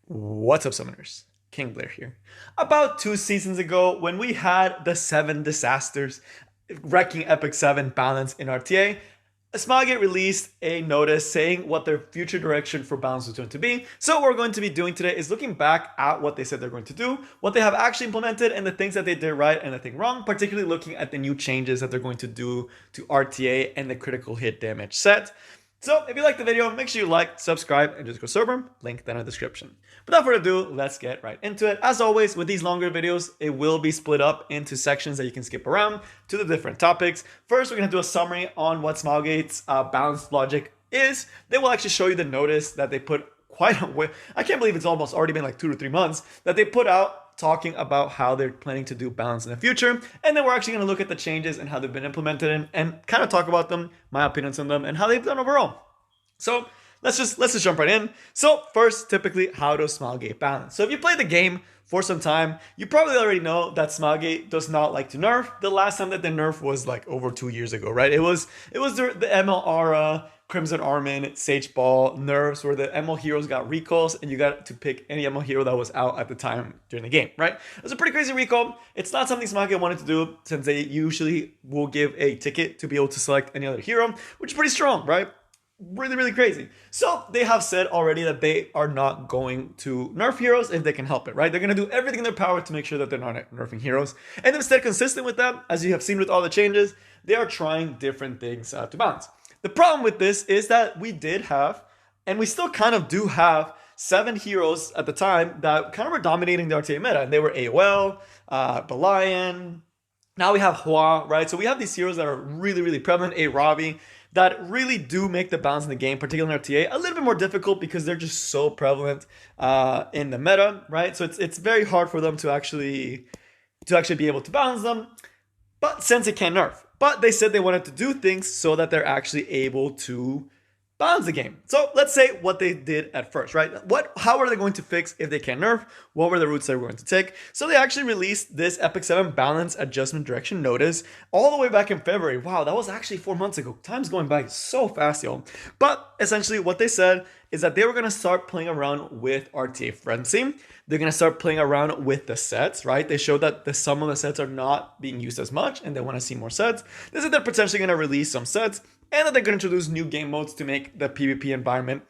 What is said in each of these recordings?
What's up, Summoners? King Blair here. About 2 seasons ago, when we had the 7 disasters wrecking Epic 7 balance in RTA, Smogit released a notice saying what their future direction for balance was going to be. So what we're going to be doing today is looking back at what they said they're going to do, what they have actually implemented, and the things that they did right and the thing wrong, particularly looking at the new changes that they're going to do to RTA and the critical hit damage set. So if you like the video, make sure you like, subscribe, and just go server. Link down in the description. Without further ado, let's get right into it. As always, with these longer videos, it will be split up into sections that you can skip around to the different topics. First, we're going to do a summary on what Smilegate's balanced logic is. They will actually show you the notice that they put quite a way. I can't believe it's almost already been like 2 to 3 months that they put out talking about how they're planning to do balance in the future. And then we're actually going to look at the changes and how they've been implemented and kind of talk about them, my opinions on them, and how they've done overall. So let's just jump right in. So first, typically, how does Smilegate balance? So if you played the game for some time, you probably already know that Smilegate does not like to nerf. The last time that they nerf was like over 2 years ago, right? It was the ML Aura, Crimson Armin, Sage Ball, nerfs where the ML heroes got recalls and you got to pick any ML hero that was out at the time during the game, right? It was a pretty crazy recall. It's not something Smilegate wanted to do since they usually will give a ticket to be able to select any other hero, which is pretty strong, right? Really crazy. So they have said already that they are not going to nerf heroes if they can help it, right? They're going to do everything in their power to make sure that they're not nerfing heroes. And instead, consistent with that, as you have seen with all the changes, they are trying different things to balance. The problem with this is that we did have, and we still kind of do have, 7 heroes at the time that kind of were dominating the RTA meta. And they were AOL, Belian. Now we have Hua, right? So we have these heroes that are really prevalent, a Ravi, that really do make the balance in the game, particularly in RTA, a little bit more difficult because they're just so prevalent in the meta, right? So it's very hard for them to actually be able to balance them. But since it can't nerf, but they said they wanted to do things so that they're actually able to balance the game. So let's say what they did at first, right? How are they going to fix if they can nerf? What were the routes they were going to take? So they actually released this Epic 7 balance adjustment direction notice all the way back in February. Wow, that was actually 4 months ago. Time's going by so fast, y'all. But essentially what they said is that they were going to start playing around with RTA Frenzy. They're going to start playing around with the sets, right? They showed that some of the sets are not being used as much and they want to see more sets. They said they're potentially going to release some sets and that they're going to introduce new game modes to make the PvP environment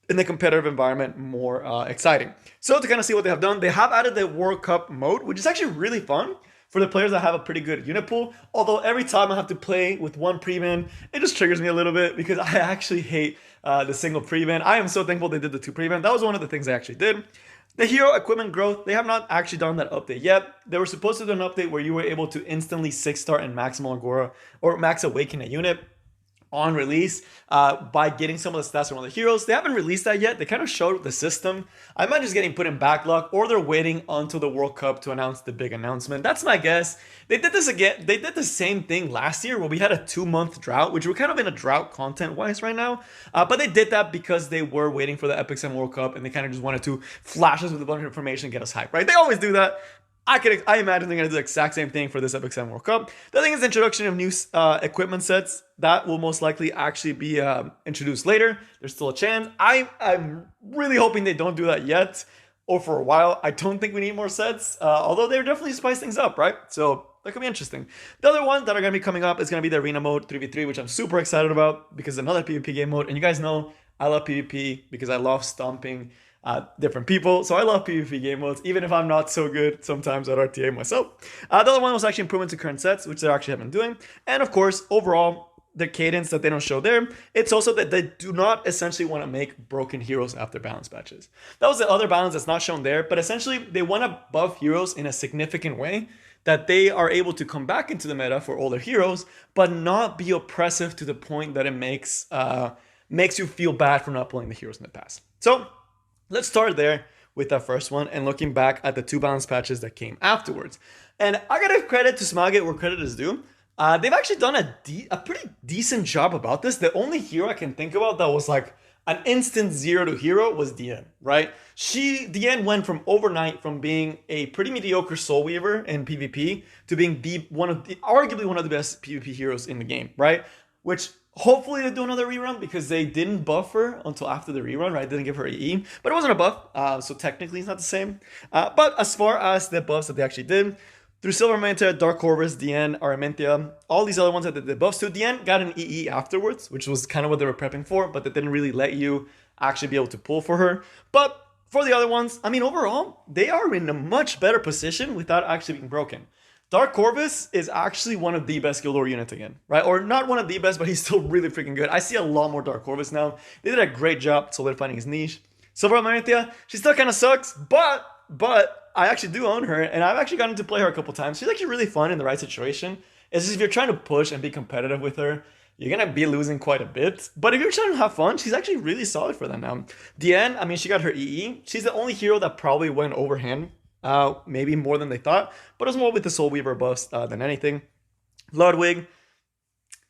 in the competitive environment more exciting. So to kind of see what they have done, they have added the World Cup mode, which is actually really fun for the players that have a pretty good unit pool. Although every time I have to play with one pre-min, it just triggers me a little bit because I actually hate the single pre-min. I am so thankful they did the 2 pre-min. That was one of the things they actually did. The hero equipment growth, they have not actually done that update yet. They were supposed to do an update where you were able to instantly 6-star and maximal Agora or max awaken a unit on release by getting some of the stats from other heroes. They haven't released that yet. They kind of showed the system. I might just getting put in backlog or they're waiting until the World Cup to announce the big announcement. That's my guess. They did this again. They did the same thing last year where we had a 2-month drought, which we're kind of in a drought content-wise right now. But they did that because they were waiting for the Epic 7 World Cup and they kind of just wanted to flash us with a bunch of information and get us hyped, right? They always do that. I imagine they're going to do the exact same thing for this Epic 7 World Cup. The thing is the introduction of new equipment sets. That will most likely actually be introduced later. There's still a chance. I'm really hoping they don't do that yet or for a while. I don't think we need more sets, although they're definitely spice things up, right? So that could be interesting. The other ones that are going to be coming up is going to be the Arena mode 3v3, which I'm super excited about because it's another PvP game mode. And you guys know I love PvP because I love stomping different people. So I love PvP game modes, even if I'm not so good sometimes at RTA myself. The other one was actually improvements to current sets, which they actually have been doing. And of course, overall, the cadence that they don't show there, it's also that they do not essentially want to make broken heroes after balance patches. That was the other balance that's not shown there, but essentially they want to buff heroes in a significant way that they are able to come back into the meta for older heroes, but not be oppressive to the point that it makes you feel bad for not pulling the heroes in the past. So let's start there with that first one and looking back at the 2 balance patches that came afterwards. And I gotta give credit to Smilegate where credit is due. They've actually done a pretty decent job about this. The only hero I can think about that was like an instant 0 to hero was Diane, right? Diane went from overnight from being a pretty mediocre soul weaver in PvP to being arguably one of the best PvP heroes in the game, right? Which Hopefully they do another rerun because they didn't buff her until after the rerun, right? Didn't give her EE, but it wasn't a buff, so technically it's not the same. But as far as the buffs that they actually did, through Silver Manta, Dark Corvus, Diane, Aramentia, all these other ones that did the buffs to, Diane got an EE afterwards, which was kind of what they were prepping for, but that didn't really let you actually be able to pull for her. But for the other ones, I mean, overall, they are in a much better position without actually being broken. Dark Corvus is actually one of the best Guild War units again, right? Or not one of the best, but he's still really freaking good. I see a lot more Dark Corvus now. They did a great job solidifying his niche. Silver Amanithia, she still kind of sucks, but I actually do own her, and I've actually gotten to play her a couple times. She's actually really fun in the right situation. It's just if you're trying to push and be competitive with her, you're gonna be losing quite a bit. But if you're trying to have fun, she's actually really solid for them now. Diane, I mean, she got her EE. She's the only hero that probably went overhand. Maybe more than they thought, but it was more with the Soul Weaver buffs than anything. Ludwig,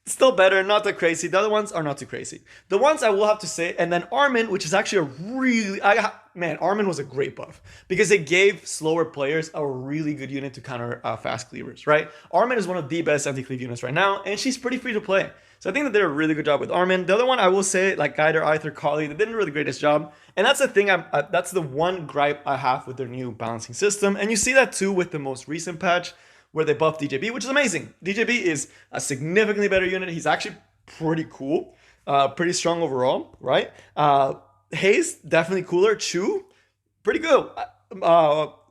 still better, not that crazy. The other ones are not too crazy. The ones I will have to say, and then Armin, which is actually a really, man, Armin was a great buff because it gave slower players a really good unit to counter fast cleavers, right? Armin is one of the best anti-cleave units right now, and she's pretty free to play. So I think that they did a really good job with Armin. The other one I will say, like Guider, Aether, Kali, they didn't do the greatest job. And that's the thing, that's the one gripe I have with their new balancing system. And you see that too with the most recent patch where they buffed DJB, which is amazing. DJB is a significantly better unit. He's actually pretty cool, pretty strong overall, right? Haze, definitely cooler. Chu, pretty good.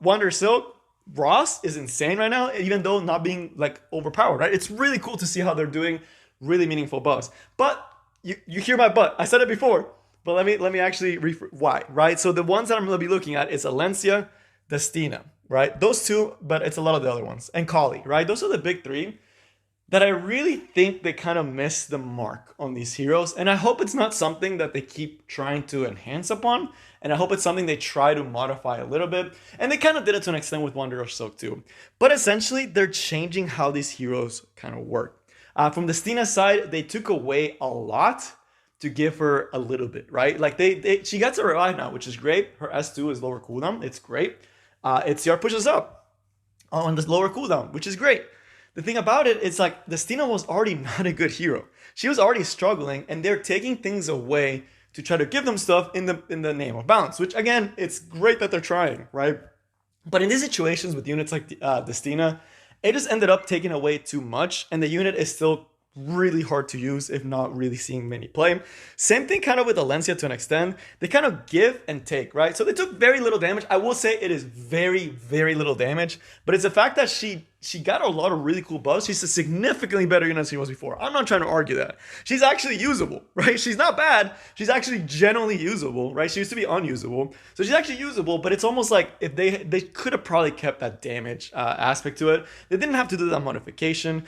Wonder Silk, Ross is insane right now, even though not being like overpowered, right? It's really cool to see how they're doing really meaningful buffs. But you hear my but. I said it before, but let me actually why, right? So the ones that I'm going to be looking at is Alencia, Destina, right? Those two, but it's a lot of the other ones. And Kali, right? Those are the big three that I really think they kind of miss the mark on these heroes. And I hope it's not something that they keep trying to enhance upon. And I hope it's something they try to modify a little bit. And they kind of did it to an extent with Wanderer Silk too. But essentially, they're changing how these heroes kind of work. From the Stina side, they took away a lot to give her a little bit, right? Like she gets a revive now, which is great. Her S2 is lower cooldown. It's great. Its CR pushes up on this lower cooldown, which is great. The thing about it is like the Stina was already not a good hero. She was already struggling, and they're taking things away to try to give them stuff in the name of balance, which again, it's great that they're trying, right? But in these situations with units like the Stina, it just ended up taking away too much, and the unit is still really hard to use, if not really seeing many play. Same thing kind of with Alencia to an extent. They kind of give and take, right? So they took very little damage. I will say it is very, very little damage, but it's the fact that she got a lot of really cool buffs. She's a significantly better unit than she was before. I'm not trying to argue that. She's actually usable, right? She's not bad. She's actually generally usable, right? She used to be unusable. So she's actually usable, but it's almost like if they could have probably kept that damage aspect to it. They didn't have to do that modification.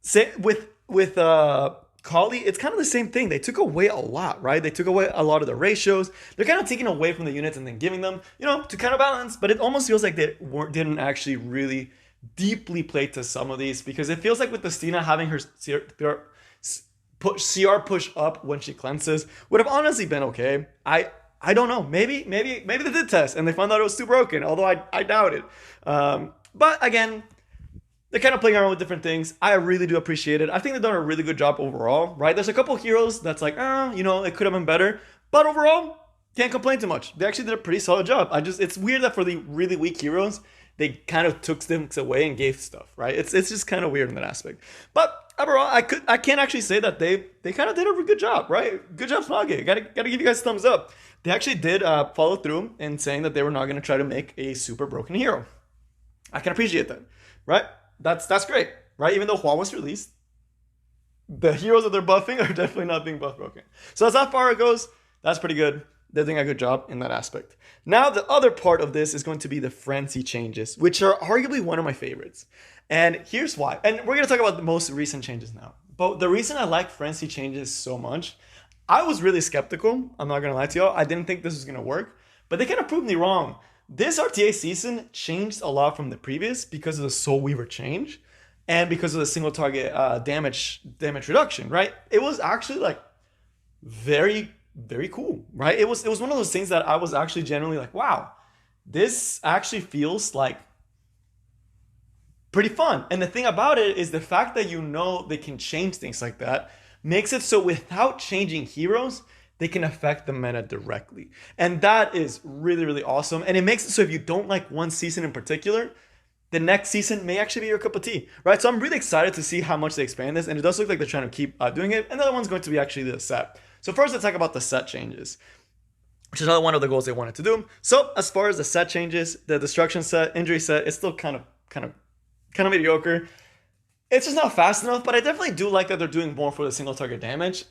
Say, with Kali, it's kind of the same thing. They took away a lot, right? They took away a lot of the ratios. They're kind of taking away from the units and then giving them, to kind of balance. But it almost feels like they didn't actually really deeply play to some of these, because it feels like with the Stina having her CR push up when she cleanses would have honestly been okay. I don't know. Maybe they did test and they found out it was too broken, although I doubt it. But again, they're kind of playing around with different things. I really do appreciate it. I think they've done a really good job overall, right? There's a couple of heroes that's like, it could have been better. But overall, can't complain too much. They actually did a pretty solid job. It's weird that for the really weak heroes, they kind of took things away and gave stuff, right? It's just kind of weird in that aspect. But overall, I can't actually say that they kind of did a good job, right? Good job, Smoggy. Gotta give you guys a thumbs up. They actually did follow through in saying that they were not going to try to make a super broken hero. I can appreciate that, right? That's great, right? Even though Hua was released, the heroes that they're buffing are definitely not being buff broken. So that's how far it goes. That's pretty good. They're doing a good job in that aspect. Now, the other part of this is going to be the frenzy changes, which are arguably one of my favorites. And here's why. And we're going to talk about the most recent changes now. But the reason I like frenzy changes so much, I was really skeptical. I'm not going to lie to y'all. I didn't think this was going to work. But they kind of proved me wrong. This RTA season changed a lot from the previous because of the Soul Weaver change and because of the single target damage reduction, right? It was actually like very, very cool, right? It was one of those things that I was actually genuinely like, wow, this actually feels like pretty fun. And the thing about it is the fact that they can change things like that makes it so without changing heroes, they can affect the meta directly. And that is really, really awesome. And it makes it so if you don't like one season in particular, the next season may actually be your cup of tea, right? So I'm really excited to see how much they expand this, and it does look like they're trying to keep doing it. And the other one's going to be actually the set. So first, let's talk about the set changes, which is another one of the goals they wanted to do. So as far as the set changes, the destruction set, injury set, it's still kind of mediocre. It's just not fast enough, but I definitely do like that they're doing more for the single target damage.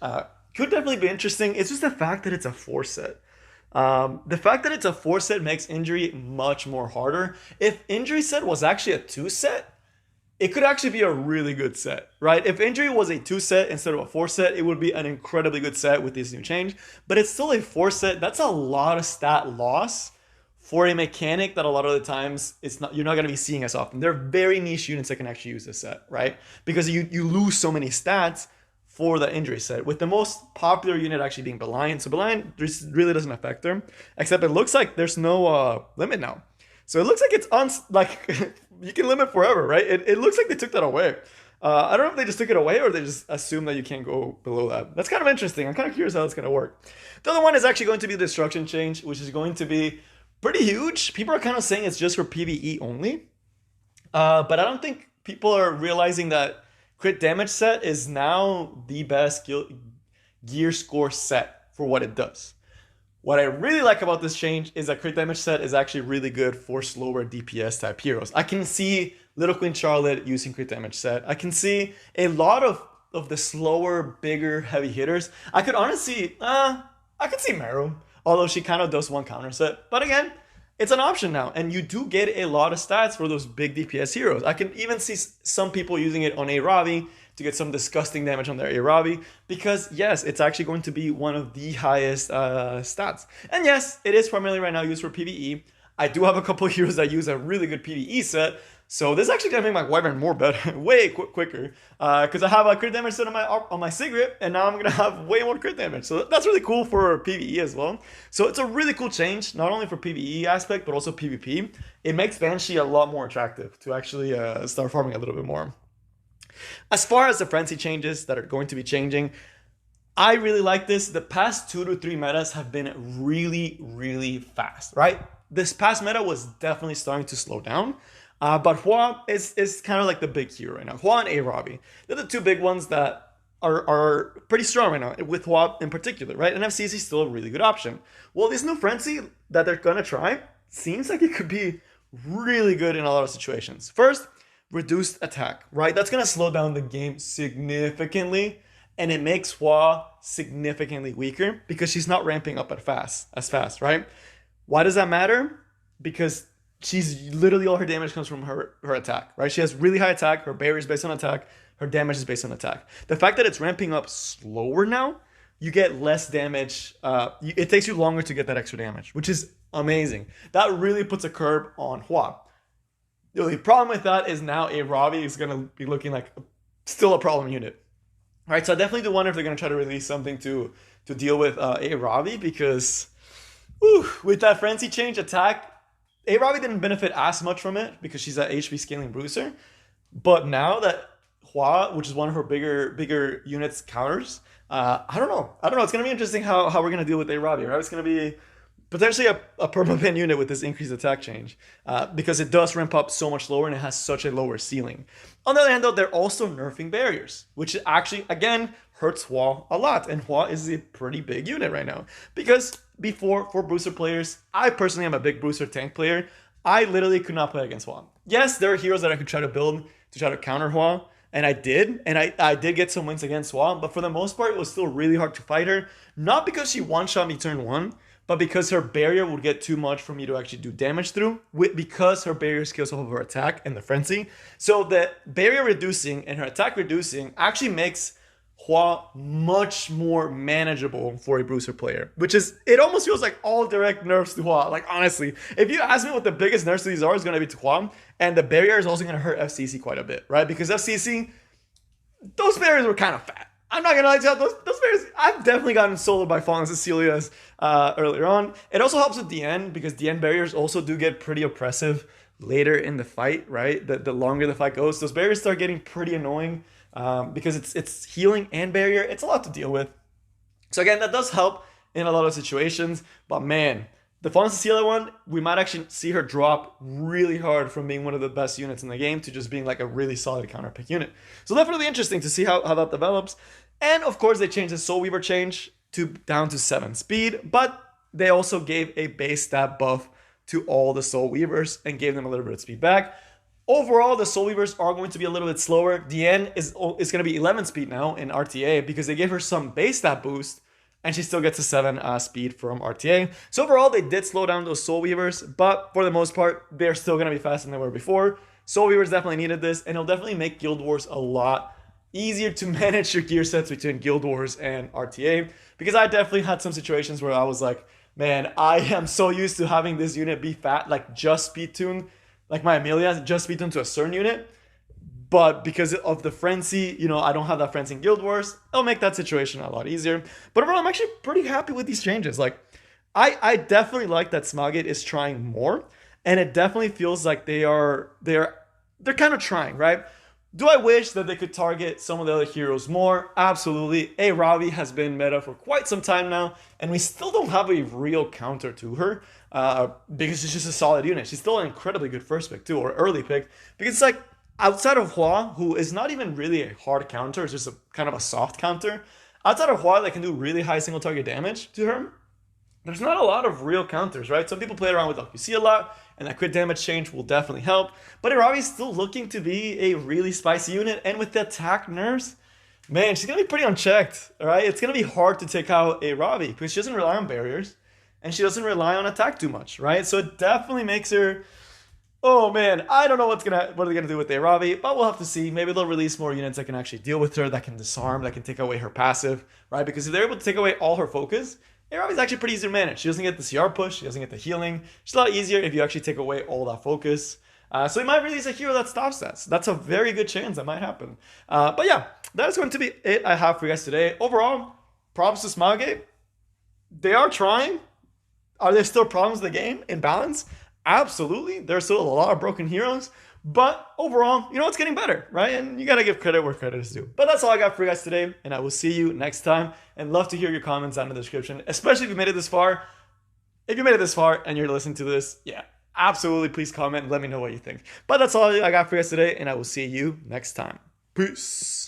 Could definitely be interesting. It's just the fact that it's a 4 set. The fact that it's a 4 set makes injury much more harder. If injury set was actually a 2 set, it could actually be a really good set, right? If injury was a 2 set instead of a 4 set, it would be an incredibly good set with this new change. But it's still a 4 set. That's a lot of stat loss for a mechanic that a lot of the times you're not going to be seeing as often. They're very niche units that can actually use this set, right? Because you lose so many stats for the injury set, with the most popular unit actually being Blair. So Blair really doesn't affect her, except it looks like there's no limit now. So it looks like it's you can limit forever, right? It looks like they took that away. I don't know if they just took it away or they just assume that you can't go below that. That's kind of interesting. I'm kind of curious how it's going to work. The other one is actually going to be the destruction change, which is going to be pretty huge. People are kind of saying it's just for PvE only. But I don't think people are realizing that crit damage set is now the best gear score set for what it does. What I really like about this change is that crit damage set is actually really good for slower DPS type heroes. I can see Little Queen Charlotte using crit damage set. I can see a lot of the slower, bigger, heavy hitters. I could honestly, I could see Meru, although she kind of does one counter set. But again, it's an option now, and you do get a lot of stats for those big DPS heroes. I can even see some people using it on a Ravi to get some disgusting damage on their Arabi, because yes, it's actually going to be one of the highest stats. And yes, it is primarily right now used for PvE. I do have a couple of heroes that use a really good PvE set, so this is actually gonna make my Wyvern more better, way quicker, because I have a crit damage set on my Sigrid, and now I'm gonna have way more crit damage. So that's really cool for PvE as well. So it's a really cool change, not only for PvE aspect, but also PvP. It makes Banshee a lot more attractive to actually start farming a little bit more. As far as the frenzy changes that are going to be changing, I really like this. The past 2 to 3 metas have been really, really fast, right? This past meta was definitely starting to slow down. But Hua is kind of like the big hero right now. Hua and Arabi. They're the two big ones that are pretty strong right now, with Hua in particular, right? And FCC is still a really good option. Well, this new frenzy that they're going to try seems like it could be really good in a lot of situations. First, reduced attack, right? That's going to slow down the game significantly, and it makes Hua significantly weaker because she's not ramping up as fast, right? Why does that matter? Because she's literally, all her damage comes from her attack, right? She has really high attack, her barrier is based on attack, her damage is based on attack. The fact that it's ramping up slower now, you get less damage. It takes you longer to get that extra damage, which is amazing. That really puts a curb on Hua. The only problem with that is now a Ravi is going to be looking like still a problem unit. All right, so I definitely do wonder if they're going to try to release something to deal with a Ravi, because with that frenzy change attack, a Ravi didn't benefit as much from it because she's an HP scaling bruiser. But now that Hua, which is one of her bigger units, counters, I don't know. It's going to be interesting how we're going to deal with a Ravi, right? It's going to be potentially a permaban unit with this increased attack change, because it does ramp up so much lower and it has such a lower ceiling. On the other hand, though, they're also nerfing barriers, which actually, again, hurts Hua a lot. And Hua is a pretty big unit right now, because before, for Bruiser players, I personally am a big Bruiser tank player. I literally could not play against Hua. Yes, there are heroes that I could try to build to try to counter Hua, and I did, and I did get some wins against Hua, but for the most part, it was still really hard to fight her. Not because she one-shot me turn 1, but because her barrier would get too much for me to actually do damage through, because her barrier scales off of her attack and the frenzy. So the barrier reducing and her attack reducing actually makes Hua much more manageable for a Bruiser player, which is, it almost feels like all direct nerfs to Hua. Like, honestly, if you ask me what the biggest nerfs to these are, it's going to be to Hua, and the barrier is also going to hurt FCC quite a bit, right? Because FCC, those barriers were kind of fat. I'm not gonna lie to you, those barriers, I've definitely gotten soloed by Fallen Cecilia's earlier on. It also helps with DN, because DN barriers also do get pretty oppressive later in the fight, right? The longer the fight goes, those barriers start getting pretty annoying. because it's healing and barrier. It's a lot to deal with. So again, that does help in a lot of situations. But man, the Fawn Cecilia one, we might actually see her drop really hard from being one of the best units in the game to just being like a really solid counter pick unit. So definitely interesting to see how that develops. And of course, they changed the Soul Weaver change to down to 7 speed, but they also gave a base stat buff to all the Soul Weavers and gave them a little bit of speed back. Overall, the Soul Weavers are going to be a little bit slower. Diane is going to be 11 speed now in RTA because they gave her some base stat boost, and she still gets a 7 speed from RTA. So overall, they did slow down those Soul Weavers, but for the most part, they're still going to be faster than they were before. Soul Weavers definitely needed this, and it'll definitely make Guild Wars a lot easier to manage your gear sets between Guild Wars and RTA, because I definitely had some situations where I was like, man, I am so used to having this unit be fat, like just speed tuned, like my Amelia, just speed tuned to a certain unit. But because of the frenzy, I don't have that frenzy in Guild Wars. It'll make that situation a lot easier. But overall, I'm actually pretty happy with these changes. Like, I definitely like that Smogate is trying more, and it definitely feels like they're kind of trying, right? Do I wish that they could target some of the other heroes more? Absolutely. Ravi has been meta for quite some time now, and we still don't have a real counter to her because she's just a solid unit. She's still an incredibly good first pick too, or early pick, because it's like outside of Hua, who is not even really a hard counter, it's just a kind of a soft counter. Outside of Hua that can do really high single target damage to her, there's not a lot of real counters, right? Some people play around with LQC a lot, and that crit damage change will definitely help. But Iravi is still looking to be a really spicy unit, and with the attack nerfs, man, she's going to be pretty unchecked, all right? It's going to be hard to take out Iravi because she doesn't rely on barriers, and she doesn't rely on attack too much, right? So it definitely makes her... Oh man, I don't know what they're gonna do with Iravi, but we'll have to see. Maybe they'll release more units that can actually deal with her, that can disarm, that can take away her passive, right? Because if they're able to take away all her focus, Iravi's actually pretty easy to manage. She doesn't get the CR push, she doesn't get the healing. It's a lot easier if you actually take away all that focus. So they might release a hero that stops that. So that's a very good chance that might happen. But yeah, that is going to be it I have for you guys today. Overall, props to Smogate. They are trying. Are there still problems in the game in balance? Absolutely. There's still a lot of broken heroes. But overall, it's getting better, right? And you got to give credit where credit is due. But that's all I got for you guys today. And I will see you next time. And love to hear your comments down in the description, especially if you made it this far. If you made it this far and you're listening to this, yeah, absolutely. Please comment and let me know what you think. But that's all I got for you guys today. And I will see you next time. Peace.